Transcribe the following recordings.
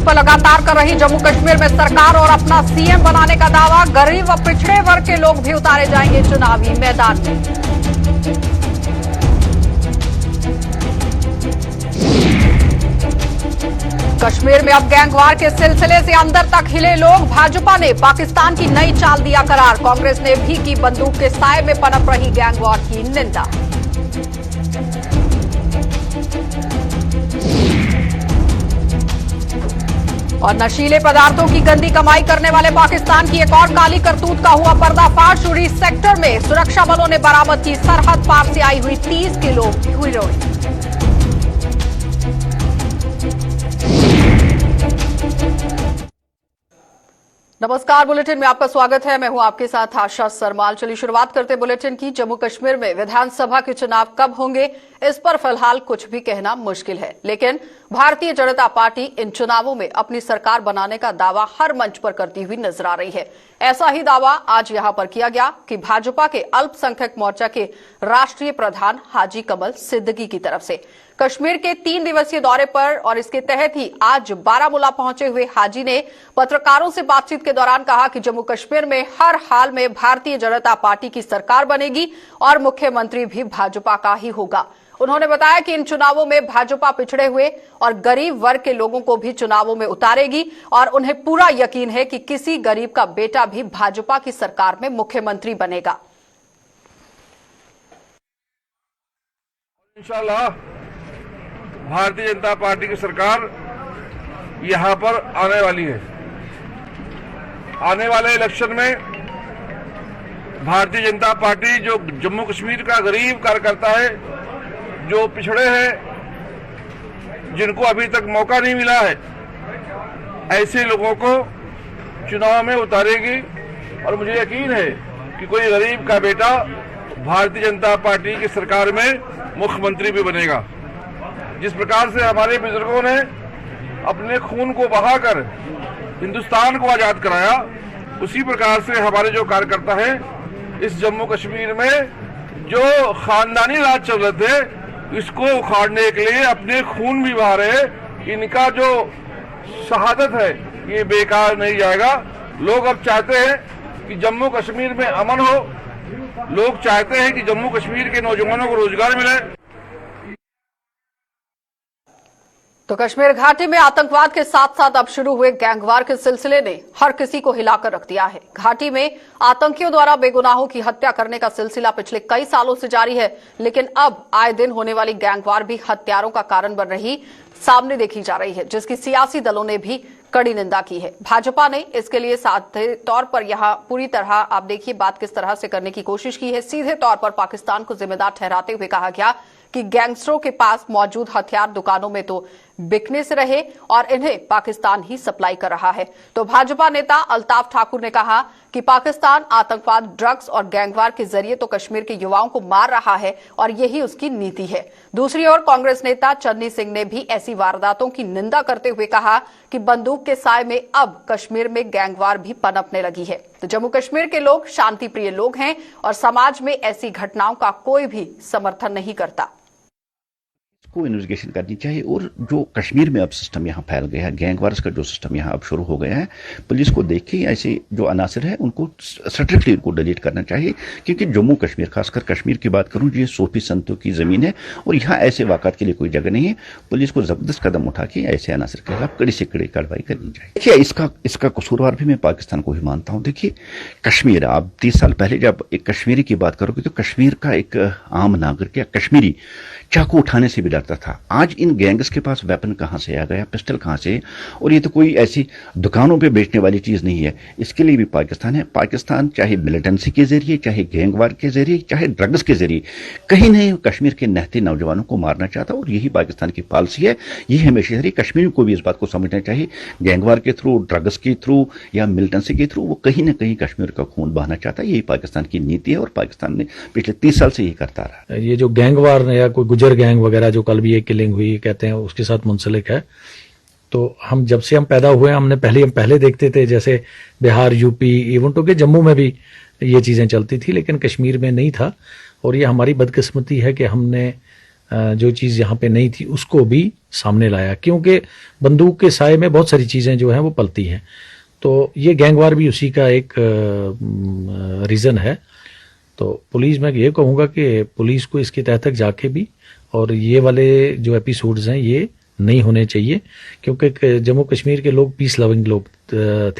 पर लगातार कर रही जम्मू कश्मीर में सरकार और अपना सीएम बनाने का दावा। गरीब व पिछड़े वर्ग के लोग भी उतारे जाएंगे चुनावी मैदान में। कश्मीर में अब गैंगवार के सिलसिले से अंदर तक हिले लोग। भाजपा ने पाकिस्तान की नई चाल दिया करार। कांग्रेस ने भी की बंदूक के साए में पनप रही गैंगवार की निंदा। और नशीले पदार्थों की गंदी कमाई करने वाले पाकिस्तान की एक और काली करतूत का हुआ पर्दाफाश। उड़ी सेक्टर में सुरक्षा बलों ने बरामद की सरहद पार से आई हुई 30 किलो हेरोइन। नमस्कार, बुलेटिन में आपका स्वागत है। मैं हूं आपके साथ आशा सरमाल। चलिए शुरुआत करते बुलेटिन की। जम्मू कश्मीर में विधानसभा के चुनाव कब होंगे, इस पर फिलहाल कुछ भी कहना मुश्किल है, लेकिन भारतीय जनता पार्टी इन चुनावों में अपनी सरकार बनाने का दावा हर मंच पर करती हुई नजर आ रही है। ऐसा ही दावा आज यहां पर किया गया कि भाजपा के अल्पसंख्यक मोर्चा के राष्ट्रीय प्रधान हाजी कमल सिद्दीकी की तरफ से। कश्मीर के 3 दिवसीय दौरे पर और इसके तहत ही आज बारामूला पहुंचे हुए हाजी ने पत्रकारों से बातचीत के दौरान कहा कि जम्मू कश्मीर में हर हाल में भारतीय जनता पार्टी की सरकार बनेगी और मुख्यमंत्री भी भाजपा का ही होगा। उन्होंने बताया कि इन चुनावों में भाजपा पिछड़े हुए और गरीब वर्ग के लोगों को भी चुनावों में उतारेगी और उन्हें पूरा यकीन है कि किसी गरीब का बेटा भी भाजपा की सरकार में मुख्यमंत्री बनेगा। इंशाल्लाह भारतीय जनता पार्टी की सरकार यहां पर आने वाली है। आने वाले इलेक्शन में भारतीय जनता पार्टी जो जम्मू कश्मीर का गरीब कार्यकर्ता है, जो पिछड़े हैं, जिनको अभी तक मौका नहीं मिला है, ऐसे लोगों को चुनाव में उतारेगी। और मुझे यकीन है कि कोई गरीब का बेटा भारतीय जनता पार्टी की सरकार में मुख्यमंत्री भी बनेगा। जिस प्रकार से हमारे बुजुर्गों ने अपने खून को बहाकर हिंदुस्तान को आजाद कराया, उसी प्रकार से हमारे जो कार्यकर्ता हैं इस जम्मू कश्मीर में जो खानदानी राज चल रहे थे, इसको उखाड़ने के लिए अपने खून भी बहा रहे। इनका जो शहादत है ये बेकार नहीं जाएगा। लोग अब चाहते हैं कि जम्मू कश्मीर में अमन हो। लोग चाहते हैं कि जम्मू कश्मीर के नौजवानों को रोजगार मिले। तो कश्मीर घाटी में आतंकवाद के साथ साथ अब शुरू हुए गैंगवार के सिलसिले ने हर किसी को हिलाकर रख दिया है। घाटी में आतंकियों द्वारा बेगुनाहों की हत्या करने का सिलसिला पिछले कई सालों से जारी है, लेकिन अब आए दिन होने वाली गैंगवार भी हत्यारों का कारण बन रही सामने देखी जा रही है, जिसकी सियासी दलों ने भी कड़ी निंदा की है। भाजपा ने इसके लिए साधे तौर पर यहां पूरी तरह आप देखिए बात किस तरह से करने की कोशिश की है। सीधे तौर पर पाकिस्तान को जिम्मेदार ठहराते हुए कहा गया कि गैंगस्टरों के पास मौजूद हथियार दुकानों में तो बिकने से रहे और इन्हें पाकिस्तान ही सप्लाई कर रहा है। तो भाजपा नेता अल्ताफ ठाकुर ने कहा कि पाकिस्तान आतंकवाद, ड्रग्स और गैंगवार के जरिए तो कश्मीर के युवाओं को मार रहा है और यही उसकी नीति है। दूसरी ओर कांग्रेस नेता चन्नी सिंह ने भी ऐसी वारदातों की निंदा करते हुए कहा कि बंदूक के साए में अब कश्मीर में गैंगवार भी पनपने लगी है। तो जम्मू कश्मीर के लोग शांति प्रिय लोग हैं और समाज में ऐसी घटनाओं का कोई भी समर्थन नहीं करता। को इन्वेस्टिगेशन करनी चाहिए। और जो कश्मीर में अब सिस्टम यहाँ फैल गया है, गैंगवार्स का जो सिस्टम यहाँ अब शुरू हो गया है, पुलिस को देख के ऐसे जो अनासर है उनको स्ट्रिक्टली उनको डिलीट करना चाहिए। क्योंकि जम्मू कश्मीर, खासकर कश्मीर की बात करूँ, ये सूफी संतों की जमीन है और यहाँ ऐसे वाक़ात के लिए कोई जगह नहीं है। पुलिस को जबरदस्त कदम उठा के ऐसे अनासर के खिलाफ कड़ी से कड़ी कार्रवाई करनी चाहिए। देखिए, इसका कसूरवार भी मैं पाकिस्तान को ही मानता हूँ। देखिए, कश्मीर, आप 30 साल पहले जब एक कश्मीरी की बात करोगे तो कश्मीर का एक आम नागरिक या कश्मीरी चाकू उठाने से भी डरता था। आज इन गैंग्स के पास वेपन कहां से आ गया, पिस्टल कहां से? और ये तो कोई ऐसी दुकानों पे बेचने वाली चीज नहीं है। इसके लिए भी पाकिस्तान है। पाकिस्तान चाहे मिलिटेंसी के जरिए, चाहे गैंगवार के जरिए, चाहे ड्रग्स के जरिए कहीं नहीं कश्मीर के नहते नौजवानों को मारना चाहता। और यही पाकिस्तान की पॉलिसी है। ये हमेशा से कश्मीर को भी इस बात को समझना चाहिए, गैंगवार के थ्रू, ड्रग्स के थ्रू या मिलिटेंसी के थ्रू वो कहीं ना कहीं कश्मीर का खून बहाना चाहता है। यही पाकिस्तान की नीति है और पाकिस्तान ने पिछले 30 साल से यही करता रहा। ये जो गैंगवार या कोई गुजर गैंग वगैरह जो कल भी एक किलिंग हुई कहते हैं उसके साथ मुंसलिक है। तो हम जब से हम पैदा हुए हम पहले देखते थे, जैसे बिहार, यूपी, इवन तो कि जम्मू में भी ये चीजें चलती थी, लेकिन कश्मीर में नहीं था। और ये हमारी बदकिस्मती है कि हमने जो चीज यहाँ पे नहीं थी उसको भी सामने लाया, क्योंकि बंदूक के साए में बहुत सारी चीजें जो हैं वो पलती हैं। तो ये गैंगवार भी उसी का एक रीजन है। तो पुलिस, मैं ये कहूँगा कि पुलिस को इसके तहत तक जाके भी, और ये वाले जो एपिसोड्स हैं ये नहीं होने चाहिए, क्योंकि जम्मू कश्मीर के लोग पीस लविंग लोग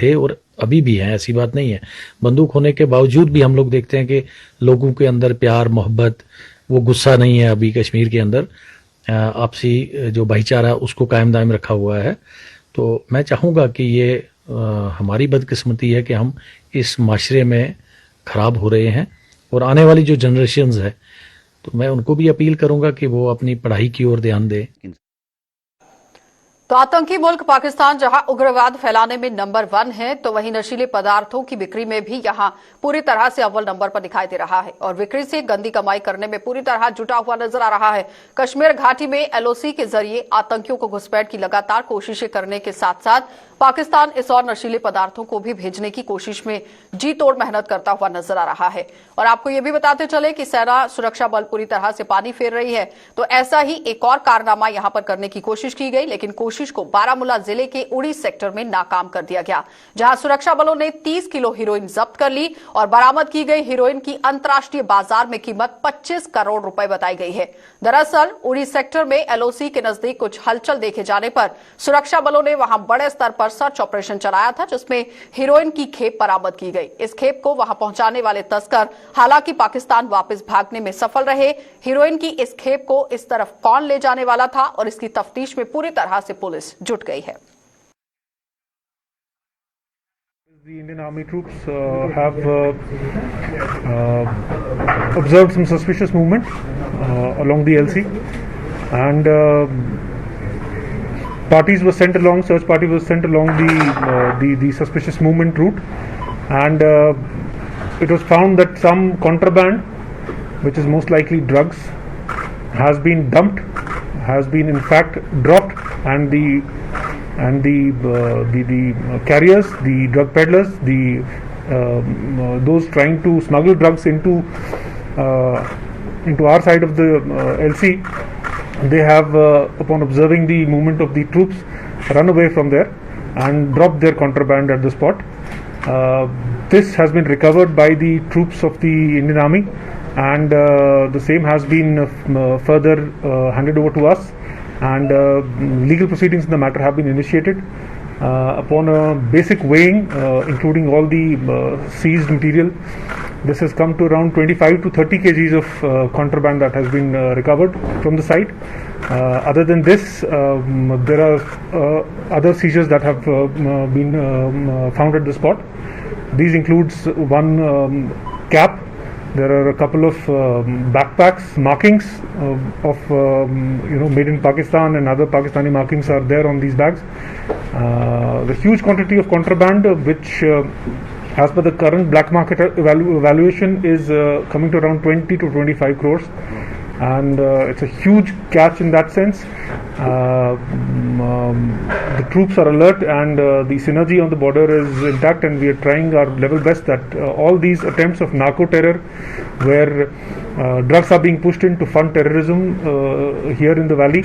थे और अभी भी हैं, ऐसी बात नहीं है। बंदूक होने के बावजूद भी हम लोग देखते हैं कि लोगों के अंदर प्यार मोहब्बत, वो गुस्सा नहीं है अभी कश्मीर के अंदर, आपसी जो भाईचारा उसको कायम दायम रखा हुआ है। तो मैं चाहूँगा कि ये हमारी बदकिस्मती है कि हम इस माशरे में खराब हो रहे हैं, और आने वाली जो जनरेशन्स है तो मैं उनको भी अपील करूंगा कि वो अपनी पढ़ाई की ओर ध्यान दें। तो आतंकी मुल्क पाकिस्तान जहां उग्रवाद फैलाने में नंबर 1 है, तो वहीं नशीले पदार्थों की बिक्री में भी यहां पूरी तरह से अव्वल नंबर पर दिखाई दे रहा है और बिक्री से गंदी कमाई करने में पूरी तरह जुटा हुआ नजर आ रहा है। कश्मीर घाटी में एलओसी के जरिए आतंकियों को घुसपैठ की लगातार कोशिशें करने के साथ साथ पाकिस्तान इस और नशीले पदार्थों को भी भेजने की कोशिश में जी तोड़ मेहनत करता हुआ नजर आ रहा है। और आपको ये भी बताते चले कि सेना सुरक्षा बल पूरी तरह से पानी फेर रही है। तो ऐसा ही एक और कारनामा यहां पर करने की कोशिश की गई, लेकिन कोशिश को बारामूला जिले के उड़ी सेक्टर में नाकाम कर दिया गया, जहां सुरक्षा बलों ने 30 किलो हीरोइन जब्त कर ली और बरामद की गई हीरोइन की अंतर्राष्ट्रीय बाजार में कीमत 25 करोड़ रुपए बताई गई है। दरअसल उड़ी सेक्टर में एलओसी के नजदीक कुछ हलचल देखे जाने पर सुरक्षा बलों ने वहां बड़े स्तर पर सर्च ऑपरेशन चलाया था, जिसमें हीरोइन की खेप बरामद की गई। इस खेप को वहां पहुंचाने वाले तस्कर हालांकि पाकिस्तान वापस भागने में सफल रहे। हीरोइन की इस खेप को इस तरफ कौन ले जाने वाला था और इसकी तफ्तीश में पूरी तरह से पुलिस जुट गई है। The Indian Army troops have observed some suspicious movement along the LC, and parties were sent along. Search party was sent along the suspicious movement route, and it was found that some contraband, which is most likely drugs, has been dumped, has been in fact dropped, and the carriers, the drug peddlers, those trying to smuggle drugs into our side of the LC, they have, upon observing the movement of the troops, run away from there and dropped their contraband at the spot. This has been recovered by the troops of the Indian Army, and the same has been further handed over to us, and legal proceedings in the matter have been initiated. Upon a basic weighing, including all the seized material, this has come to around 25 to 30 kgs of contraband that has been recovered from the site. Other than this, there are other seizures that have been found at the spot. These includes one cap. There are a couple of backpacks, markings of made in Pakistan, and other Pakistani markings are there on these bags. The huge quantity of contraband, which as per the current black market evaluation is coming to around 20 to 25 crores, and it's a huge catch in that sense. The troops are alert, and the synergy on the border is intact, and we are trying our level best that all these attempts of narco terror, where drugs are being pushed in to fund terrorism here in the valley,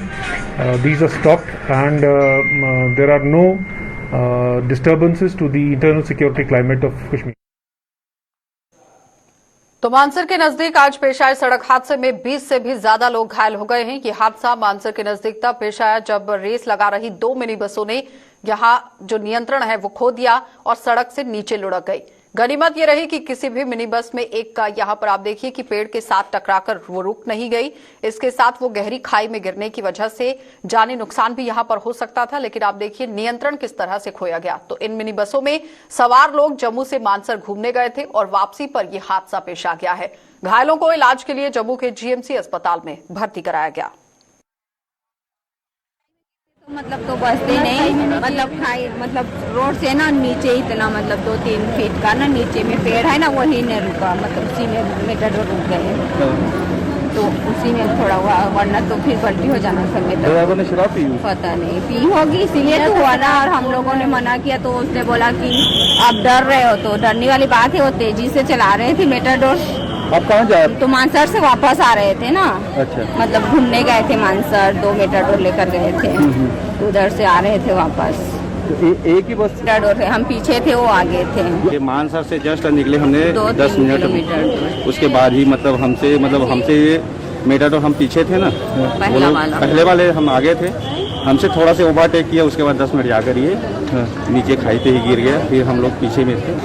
these are stopped, and there are no disturbances to the internal security climate of Kashmir. तो मानसर के नजदीक आज पेश आए सड़क हादसे में 20 से भी ज्यादा लोग घायल हो गए हैं। ये हादसा मानसर के नजदीक तब पेश आया जब रेस लगा रही 2 मिनी बसों ने यहां जो नियंत्रण है वो खो दिया और सड़क से नीचे लुढ़क गई। गनीमत ये रही कि किसी भी मिनी बस में एक का यहां पर आप देखिए कि पेड़ के साथ टकराकर वो रुक नहीं गई। इसके साथ वो गहरी खाई में गिरने की वजह से जानी नुकसान भी यहां पर हो सकता था, लेकिन आप देखिए नियंत्रण किस तरह से खोया गया। तो इन मिनी बसों में सवार लोग जम्मू से मानसर घूमने गए थे और वापसी पर यह हादसा पेश आ गया है। घायलों को इलाज के लिए जम्मू के जीएमसी अस्पताल में भर्ती कराया गया। मतलब तो बसते नहीं, मतलब खाई मतलब रोड से ना नीचे इतना मतलब 2-3 फीट का ना नीचे में पेड़ है ना, वही नहीं रुका, मतलब उसी में मीटर रुक गए, तो उसी में थोड़ा हुआ, वरना तो फिर पलटी हो जाना था। ड्राइवर ने शराब पी? पता नहीं, पी होगी इसीलिए तो हुआ ना। और हम लोगों ने मना किया तो उसने बोला कि आप डर रहे हो, तो डरने वाली बात है, वो तेजी से चला रहे थे मेटाडोर, आप कहाँ जा रहे तो मानसर से वापस आ रहे थे ना, अच्छा। मतलब घूमने गए थे मानसर, 2 मेटाडोर लेकर गए थे, उधर से आ रहे थे वापस। तो एक ही बस? मेटाडोर हम पीछे थे, वो आगे थे। ये मानसर से जस्ट निकले हमने 10 2-3 मिनट, किलोमीटर। उसके बाद ही मतलब हमसे ये मेटाडोर हम पीछे थे ना, पहले वाले हम आगे थे, हमसे थोड़ा से ओवरटेक किया, उसके बाद 10 मिनट जाकर ये नीचे खाई पे ही गिर गया, फिर हम लोग पीछे में थे।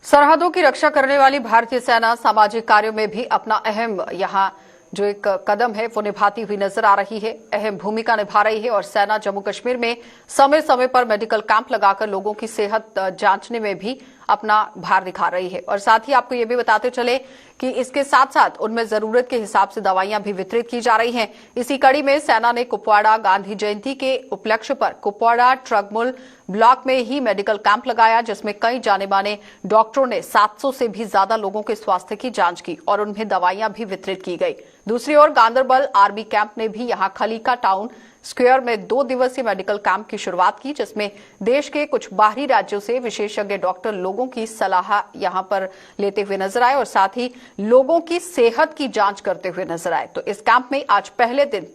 सरहदों की रक्षा करने वाली भारतीय सेना सामाजिक कार्यों में भी अपना अहम यहाँ जो एक कदम है वो निभाती हुई नजर आ रही है, अहम भूमिका निभा रही है। और सेना जम्मू कश्मीर में समय समय पर मेडिकल कैंप लगाकर लोगों की सेहत जांचने में भी अपना भार दिखा रही है। और साथ ही आपको ये भी बताते चले कि इसके साथ साथ उनमें जरूरत के हिसाब से दवाइयां भी वितरित की जा रही हैं। इसी कड़ी में सेना ने कुपवाड़ा गांधी जयंती के उपलक्ष्य पर कुपवाड़ा ट्रगमुल ब्लॉक में ही मेडिकल कैंप लगाया, जिसमें कई जाने माने डॉक्टरों ने 700 से भी ज्यादा लोगों के स्वास्थ्य की जांच की और उन्हें दवाइयां भी वितरित की गई। दूसरी ओर गांदरबल आर्मी कैंप ने भी यहां खलीका टाउन स्क्वायर में 2 दिवसीय मेडिकल कैंप की शुरुआत की, जिसमें देश के कुछ बाहरी राज्यों से विशेषज्ञ डॉक्टर लोगों की सलाह यहां पर लेते हुए नजर आए और साथ ही लोगों की सेहत की जांच करते हुए नजर आए। तो इस कैंप में आज पहले दिन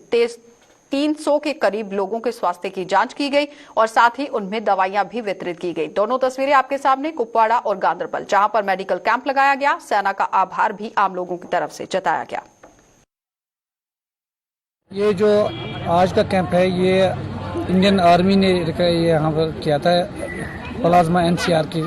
300 के करीब लोगों के स्वास्थ्य की जांच की गई और साथ ही उनमें दवाइयां भी वितरित की गई। दोनों तस्वीरें आपके सामने, कुपवाड़ा और गांदरबल, जहां पर मेडिकल कैंप लगाया गया। सेना का आभार भी आम लोगों की तरफ से जताया गया। ये जो आज का कैंप है, ये इंडियन आर्मी ने यहाँ पर किया था प्लाज्मा एनसीआर की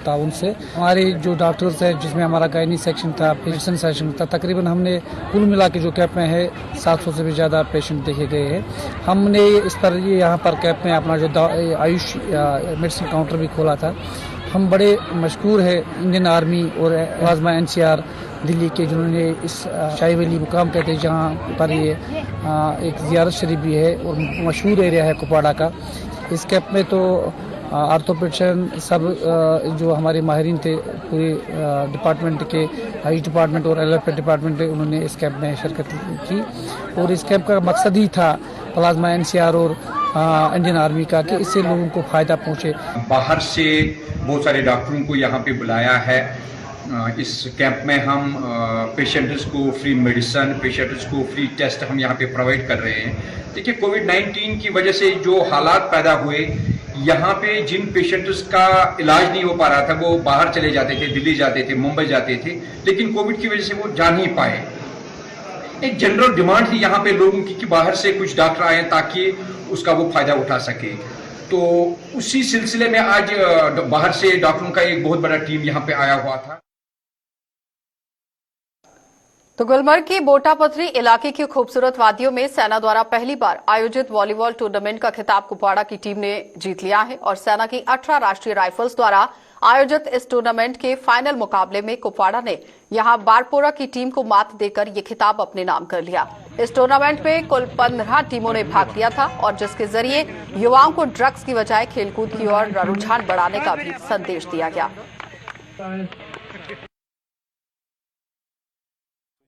ताउन से। हमारे जो डॉक्टर्स हैं, जिसमें हमारा गायनी सेक्शन था, फिजिशियन सेक्शन था, तकरीबन हमने कुल मिला के जो कैंप में है 700 से भी ज़्यादा पेशेंट देखे गए हैं। हमने इस पर ये यहाँ पर कैंप में अपना जो आयुष मेडिसिन काउंटर भी खोला था। हम बड़े मशहूर है इंडियन आर्मी और प्लाज्मा एनसीआर दिल्ली के, जिन्होंने इस शाही वली मुकाम कहते हैं जहाँ पर ये एक ज़ियारत शरीफ भी है और मशहूर एरिया है कुपवाड़ा का। इस कैंप में तो आर्थोपेडिशन सब जो हमारे माहिरीन थे पूरे डिपार्टमेंट के, आयुष डिपार्टमेंट और एलोपैथ डिपार्टमेंट के, उन्होंने इस कैंप में शिरकत की। और इस कैंप का मकसद ही था प्लाज्मा एनसीआर और इंडियन आर्मी का, कि इससे लोगों को फ़ायदा पहुँचे। बाहर से बहुत सारे डॉक्टरों को यहाँ पे बुलाया है। इस कैंप में हम पेशेंट्स को फ्री मेडिसिन, पेशेंट्स को फ्री टेस्ट हम यहाँ पे प्रोवाइड कर रहे हैं। देखिए, कोविड-19 की वजह से जो हालात पैदा हुए, यहाँ पे जिन पेशेंट्स का इलाज नहीं हो पा रहा था वो बाहर चले जाते थे, दिल्ली जाते थे, मुंबई जाते थे, लेकिन कोविड की वजह से वो जा नहीं पाए। एक जनरल डिमांड थी यहाँ पे लोगों की कि बाहर से कुछ डॉक्टर आए ताकि उसका वो फायदा उठा सके। तो उसी सिलसिले में आज बाहर से डॉक्टरों का एक बहुत बड़ा टीम यहाँ पे आया हुआ था। तो गुलमर्ग की बोटापथरी इलाके की खूबसूरत वादियों में सेना द्वारा पहली बार आयोजित वॉलीबॉल टूर्नामेंट का खिताब कुपवाड़ा की टीम ने जीत लिया है और सेना की 18 राष्ट्रीय राइफल्स द्वारा आयोजित इस टूर्नामेंट के फाइनल मुकाबले में कुपवाड़ा ने यहां बारपोरा की टीम को मात देकर ये खिताब अपने नाम कर लिया। इस टूर्नामेंट में कुल 15 टीमों ने भाग लिया था और जिसके जरिए युवाओं को ड्रग्स की बजाय खेलकूद की ओर रुझान बढ़ाने का भी संदेश दिया गया।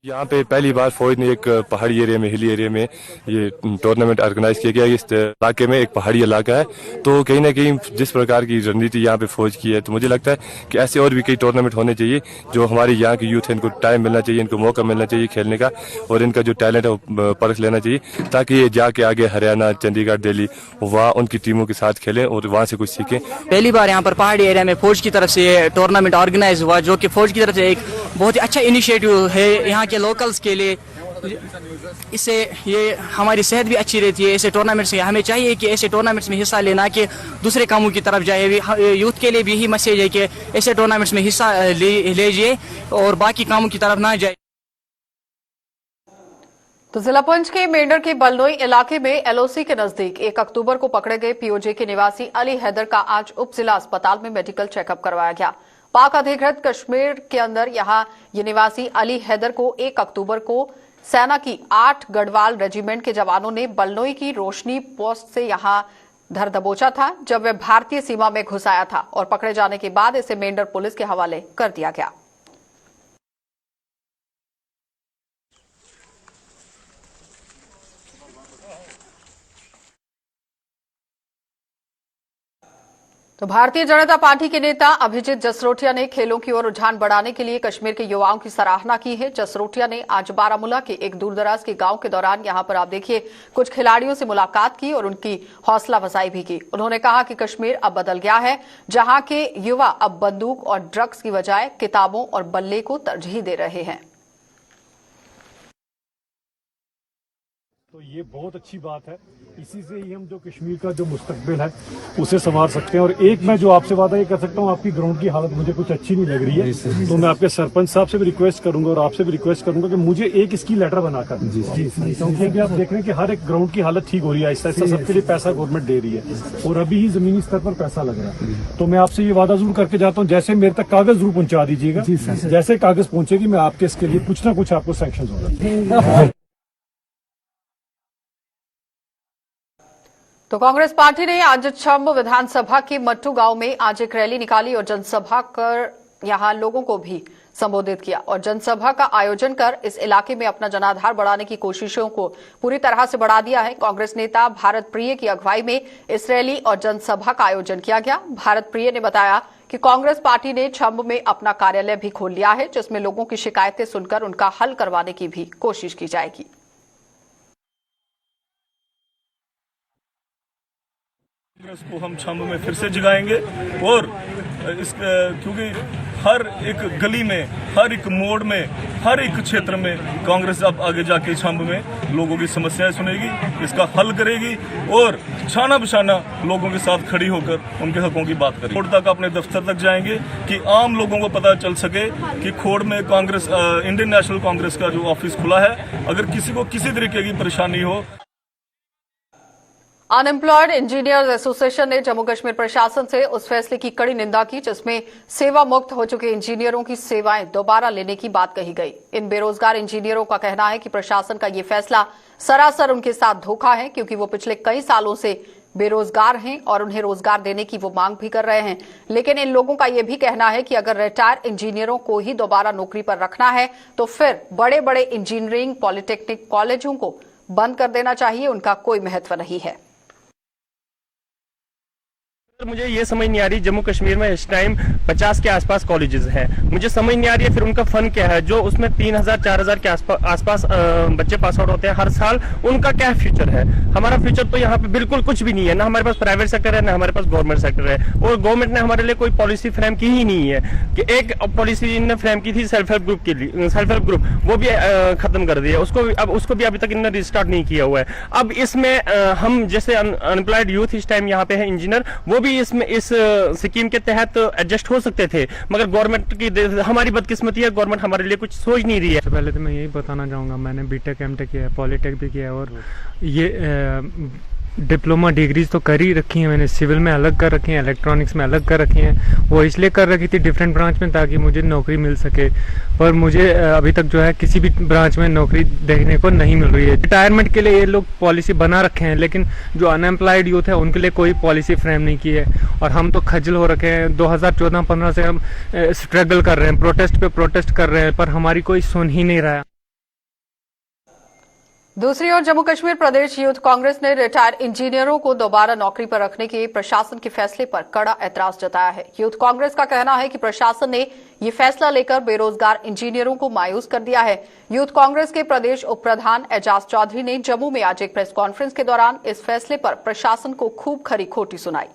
यहाँ पे पहली बार फौज ने एक पहाड़ी एरिया में, हिली एरिया में ये टूर्नामेंट ऑर्गेनाइज किया गया। इस इलाके में एक पहाड़ी इलाका है, तो कहीं ना कहीं जिस प्रकार की रणनीति यहाँ पे फौज की है, तो मुझे लगता है कि ऐसे और भी कई टूर्नामेंट होने चाहिए। जो हमारे यहाँ के यूथ है, इनको टाइम मिलना चाहिए, इनको मौका मिलना चाहिए खेलने का और इनका जो टैलेंट है वो परख लेना चाहिए, ताकि ये जाके आगे हरियाणा, चंडीगढ़, दिल्ली वहाँ उनकी टीमों के साथ खेलें और वहाँ से कुछ सीखें। पहली बार यहाँ पर पहाड़ी एरिया में फौज की तरफ से टूर्नामेंट ऑर्गेनाइज हुआ, जो कि फौज की तरफ से एक बहुत ही अच्छा इनिशिएटिव है यहाँ के लोकल्स के लिए। इससे ये हमारी सेहत भी अच्छी रहती है। ऐसे टूर्नामेंट्स में हमें चाहिए कि ऐसे टूर्नामेंट्स में हिस्सा लेना, कि दूसरे कामों की तरफ जाए। यूथ के लिए भी यही मैसेज है कि ऐसे टूर्नामेंट्स में हिस्सा लीजिए और बाकी कामों की तरफ ना जाए। तो जिला पुंछ के मेंढर के बलनोई इलाके में एलओसी के नजदीक 1 अक्टूबर को पकड़े गए पीओजे के निवासी अली हैदर का आज उप जिला अस्पताल में मेडिकल चेकअप करवाया गया। पाक अधिकृत कश्मीर के अंदर यहां ये निवासी अली हैदर को 1 अक्टूबर को सेना की 8 गढ़वाल रेजिमेंट के जवानों ने बलनोई की रोशनी पोस्ट से यहां धर दबोचा था, जब वह भारतीय सीमा में घुस आया था और पकड़े जाने के बाद इसे मेंढर पुलिस के हवाले कर दिया गया। तो भारतीय जनता पार्टी के नेता अभिजीत जसरोटिया ने खेलों की ओर रुझान बढ़ाने के लिए कश्मीर के युवाओं की सराहना की है। जसरोटिया ने आज बारामूला के एक दूरदराज के गांव के दौरान यहां पर आप देखिए कुछ खिलाड़ियों से मुलाकात की और उनकी हौसला अफजाई भी की। उन्होंने कहा कि कश्मीर अब बदल गया है, जहां के युवा अब बंदूक और ड्रग्स की बजाय किताबों और बल्ले को तरजीह दे रहे हैं। तो ये बहुत अच्छी बात है। इसी से ही हम जो कश्मीर का जो मुस्तकबिल है उसे संवार सकते हैं। और एक मैं जो आपसे वादा ये कर सकता हूँ, आपकी ग्राउंड की हालत मुझे कुछ अच्छी नहीं लग रही है, तो मैं आपके सरपंच साहब से भी रिक्वेस्ट करूंगा और आपसे भी रिक्वेस्ट करूंगा कि मुझे एक इसकी लेटर बनाकर, क्योंकि आप देख रहे हैं कि हर एक ग्राउंड की हालत ठीक हो रही है, ऐसा ऐसा सबके लिए पैसा गवर्नमेंट दे रही है और अभी ही जमीनी स्तर पर पैसा लग रहा है। तो मैं आपसे ये वादा जरूर करके जाता हूँ, जैसे मेरे तक कागज जरूर पहुंचा दीजिएगा, जैसे कागज पहुंचेगी मैं आपके इसके लिए कुछ ना कुछ आपको सैंक्शन होगा। तो कांग्रेस पार्टी ने आज छंब विधानसभा के मट्टू गांव में आज एक रैली निकाली और जनसभा कर यहां लोगों को भी संबोधित किया और जनसभा का आयोजन कर इस इलाके में अपना जनाधार बढ़ाने की कोशिशों को पूरी तरह से बढ़ा दिया है। कांग्रेस नेता भारत प्रिय की अगुवाई में इस रैली और जनसभा का आयोजन किया गया। भारत प्रिय ने बताया कि कांग्रेस पार्टी ने छंब में अपना कार्यालय भी खोल लिया है, जिसमें लोगों की शिकायतें सुनकर उनका हल करवाने की भी कोशिश की जाएगी। कांग्रेस को हम छंब में फिर से जगाएंगे और क्योंकि हर एक गली में, हर एक मोड़ में, हर एक क्षेत्र में कांग्रेस अब आगे जाके छंब में लोगों की समस्याएं सुनेगी, इसका हल करेगी और छाना बछाना लोगों के साथ खड़ी होकर उनके हकों की बात करेगी। खोड़ तक अपने दफ्तर तक जाएंगे कि आम लोगों को पता चल सके कि खोड़ में कांग्रेस इंडियन नेशनल कांग्रेस का जो ऑफिस खुला है, अगर किसी को किसी तरीके की परेशानी हो। अनएम्प्लॉयड इंजीनियर्स एसोसिएशन ने जम्मू कश्मीर प्रशासन से उस फैसले की कड़ी निंदा की जिसमें सेवा मुक्त हो चुके इंजीनियरों की सेवाएं दोबारा लेने की बात कही गई। इन बेरोजगार इंजीनियरों का कहना है कि प्रशासन का ये फैसला सरासर उनके साथ धोखा है, क्योंकि वो पिछले कई सालों से बेरोजगार हैं और उन्हें रोजगार देने की वो मांग भी कर रहे हैं। लेकिन इन लोगों का ये भी कहना है कि अगर रिटायर इंजीनियरों को ही दोबारा नौकरी पर रखना है तो फिर बड़े बड़े इंजीनियरिंग पॉलिटेक्निक कॉलेजों को बंद कर देना चाहिए, उनका कोई महत्व नहीं है। मुझे ये समझ नहीं आ रही, जम्मू कश्मीर में इस टाइम 50 के आसपास कॉलेजेस हैं, मुझे समझ नहीं आ रही है फिर उनका फन क्या है, जो उसमें 3000-4000 के आसपास बच्चे पास आउट होते हैं हर साल, उनका क्या फ्यूचर है। हमारा फ्यूचर तो यहाँ पे बिल्कुल कुछ भी नहीं है, ना हमारे पास प्राइवेट सेक्टर है, ना हमारे पास गवर्नमेंट सेक्टर है और गवर्नमेंट ने हमारे लिए कोई पॉलिसी फ्रेम की ही नहीं है। कि एक पॉलिसी इन्होंने फ्रेम की थी सेल्फ हेल्प ग्रुप के लिए, सेल्फ हेल्प ग्रुप वो भी खत्म कर दिया, उसको भी अभी तक इन्होंने रिस्टार्ट नहीं किया हुआ है। अब इसमें हम जैसे अनएम्प्लॉयड यूथ इस टाइम यहाँ पे है इंजीनियर, वो भी इसमें इस स्कीम के तहत एडजस्ट हो सकते थे, मगर गवर्नमेंट की हमारी बदकिस्मती है, गवर्नमेंट हमारे लिए कुछ सोच नहीं रही है। पहले तो मैं यही बताना चाहूँगा, मैंने बीटेक एमटेक किया है, पॉलिटेक भी किया है और ये डिप्लोमा डिग्रीज तो कर ही रखी हैं मैंने, सिविल में अलग कर रखी हैं, इलेक्ट्रॉनिक्स में अलग कर रखी हैं। वो इसलिए कर रखी थी डिफरेंट ब्रांच में ताकि मुझे नौकरी मिल सके, पर मुझे अभी तक जो है किसी भी ब्रांच में नौकरी देखने को नहीं मिल रही है। रिटायरमेंट के लिए ये लोग पॉलिसी बना रखे हैं, लेकिन जो अनएम्प्लॉयड यूथ है उनके लिए कोई पॉलिसी फ्रेम नहीं की है और हम तो खज्जल हो रखे हैं। 2014-15 से हम स्ट्रगल कर रहे हैं, प्रोटेस्ट पे प्रोटेस्ट कर रहे हैं, पर हमारी कोई सुन ही नहीं रहा। दूसरी ओर जम्मू कश्मीर प्रदेश यूथ कांग्रेस ने रिटायर्ड इंजीनियरों को दोबारा नौकरी पर रखने के प्रशासन के फैसले पर कड़ा ऐतराज जताया है। यूथ कांग्रेस का कहना है कि प्रशासन ने ये फैसला लेकर बेरोजगार इंजीनियरों को मायूस कर दिया है। यूथ कांग्रेस के प्रदेश उप प्रधान एजाज चौधरी ने जम्मू में आज एक प्रेस कॉन्फ्रेंस के दौरान इस फैसले पर प्रशासन को खूब खरी खोटी सुनाई।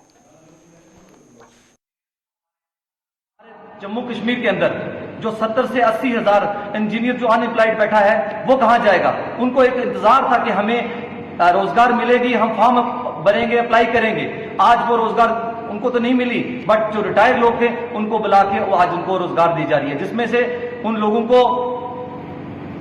जम्मू कश्मीर के अंदर जो 70 से 80 हजार इंजीनियर जो अनएम्प्लॉयड बैठा है वो कहां जाएगा। उनको एक इंतजार था कि हमें रोजगार मिलेगी, हम फॉर्म भरेंगे, अप्लाई करेंगे। आज वो रोजगार उनको तो नहीं मिली, बट जो रिटायर्ड लोग थे उनको बुला के वो आज उनको रोजगार दी जा रही है, जिसमें से उन लोगों को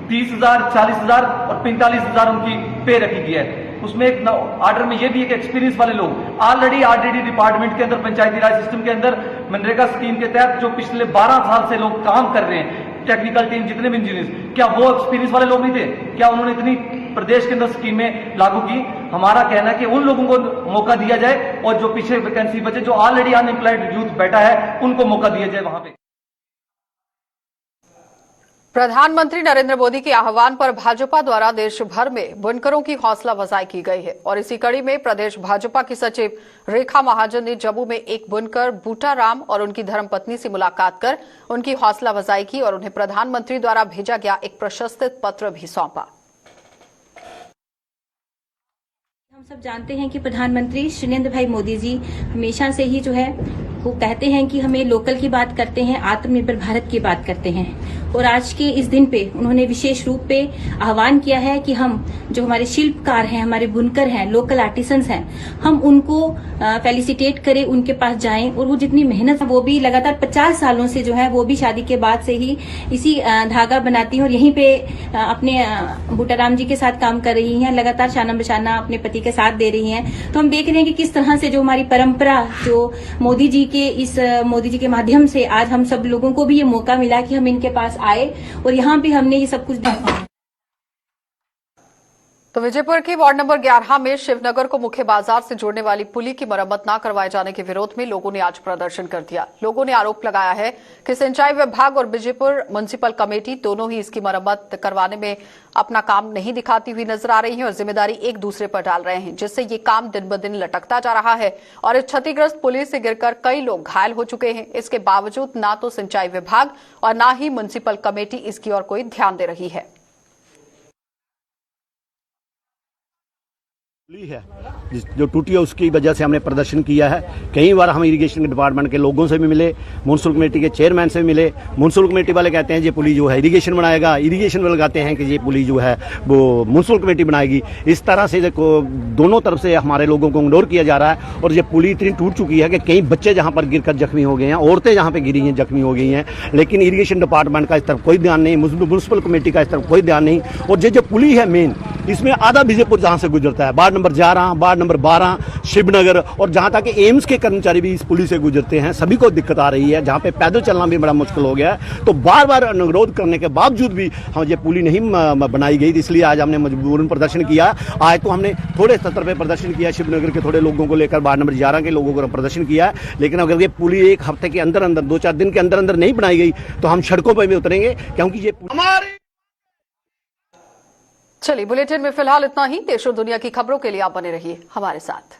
30,000, 40,000 और 45,000 उनकी पे रखी गई है। उसमें एक ऑर्डर में ये भी एक एक्सपीरियंस वाले लोग ऑलरेडी आरडीडी डिपार्टमेंट के अंदर, पंचायती राज सिस्टम के अंदर मनरेगा स्कीम के तहत जो पिछले 12 साल से लोग काम कर रहे हैं, टेक्निकल टीम जितने भी इंजीनियर, क्या वो एक्सपीरियंस वाले लोग नहीं थे? क्या उन्होंने इतनी प्रदेश के अंदर स्कीमें लागू की? हमारा कहना है कि उन लोगों को मौका दिया जाए और जो पीछे वैकेंसी बचे, जो ऑलरेडी अनएम्प्लॉयड यूथ बैठा है, उनको मौका दिया जाए वहां पे। प्रधानमंत्री नरेंद्र मोदी के आह्वान पर भाजपा द्वारा देश भर में बुनकरों की हौसला अफजाई की गई है और इसी कड़ी में प्रदेश भाजपा की सचिव रेखा महाजन ने जम्मू में एक बुनकर बूटा राम और उनकी धर्मपत्नी से मुलाकात कर उनकी हौसला अफजाई की और उन्हें प्रधानमंत्री द्वारा भेजा गया एक प्रशस्तित पत्र भी सौंपा। हम सब जानते हैं कि प्रधानमंत्री श्री नरेंद्र भाई मोदी जी हमेशा से ही जो है वो कहते हैं कि हमें लोकल की बात करते हैं, आत्मनिर्भर भारत की बात करते हैं और आज के इस दिन पे उन्होंने विशेष रूप पे आह्वान किया है कि हम जो हमारे शिल्पकार हैं, हमारे बुनकर हैं, लोकल आर्टिसंस हैं, हम उनको फेलिसिटेट करें, उनके पास जाएं और वो जितनी मेहनत वो भी लगातार 50 सालों से जो है वो भी शादी के बाद से ही इसी धागा बनाती हैं और यहीं पे अपने बूटाराम जी के साथ काम कर रही हैं, लगातार शाना बशाना अपने पति के साथ दे रही हैं। तो हम देख रहे हैं कि किस तरह से जो हमारी परंपरा जो मोदी जी के माध्यम से आज हम सब लोगों को भी ये मौका मिला कि हम इनके पास आए और यहाँ पे हमने ये सब कुछ देखा। तो विजयपुर की वार्ड नंबर 11 में शिवनगर को मुख्य बाजार से जोड़ने वाली पुली की मरम्मत न करवाए जाने के विरोध में लोगों ने आज प्रदर्शन कर दिया। लोगों ने आरोप लगाया है कि सिंचाई विभाग और विजयपुर म्युनिसिपल कमेटी दोनों ही इसकी मरम्मत करवाने में अपना काम नहीं दिखाती हुई नजर आ रही है और जिम्मेदारी एक दूसरे पर डाल रहे हैं, जिससे ये काम दिन ब दिन लटकता जा रहा है और इस क्षतिग्रस्त पुली से गिरकर कई लोग घायल हो चुके हैं। इसके बावजूद न तो सिंचाई विभाग और न ही म्युनिसिपल कमेटी इसकी ओर कोई ध्यान दे रही है। है जो टूटी है उसकी वजह से हमने प्रदर्शन किया है। कई बार हम इरिगेशन डिपार्टमेंट के लोगों से भी मिले, म्युनिसिपल कमेटी के चेयरमैन से भी मिले। म्युनिसिपल कमेटी वाले कहते हैं ये पुली जो है इरिगेशन बनाएगा, इरिगेशन वाले कहते हैं कि ये पुली जो है वो म्युनिसिपल कमेटी बनाएगी। इस तरह से दोनों तरफ से हमारे लोगों को इग्नोर किया जा रहा है और ये पुली इतनी टूट चुकी है कि कई बच्चे जहाँ पर गिरकर जख्मी हो गए हैं, औरतें जहाँ पर गिरी हैं जख्मी हो गई हैं, लेकिन इरिगेशन डिपार्टमेंट का इस तरफ कोई ध्यान नहीं, म्युनिसिपल कमेटी का इस तरफ कोई ध्यान नहीं। और ये जो पुली है मेन, इसमें आधा विजयपुर जहाँ से गुजरता है, ward number 11, ward number 12, Shivnagar और जहां तक एम्स के कर्मचारी भी इस पुली से गुजरते हैं, सभी को दिक्कत आ रही है। जहां पे पैदल चलना भी बड़ा मुश्किल हो गया है। तो बार बार अनुरोध करने के बावजूद भी हम ये पुली नहीं बनाई गई, इसलिए आज हमने मजबूरन प्रदर्शन किया। आज तो हमने थोड़े स्तर पर प्रदर्शन किया, शिवनगर के थोड़े लोगों को लेकर, वार्ड नंबर 11 के लोगों को प्रदर्शन किया। लेकिन अगर ये पुली एक हफ्ते के अंदर 2-4 दिन के अंदर नहीं बनाई गई तो हम सड़कों पर भी उतरेंगे, क्योंकि ये हमारे। चलिए, बुलेटिन में फिलहाल इतना ही। देश और दुनिया की खबरों के लिए आप बने रहिए हमारे साथ।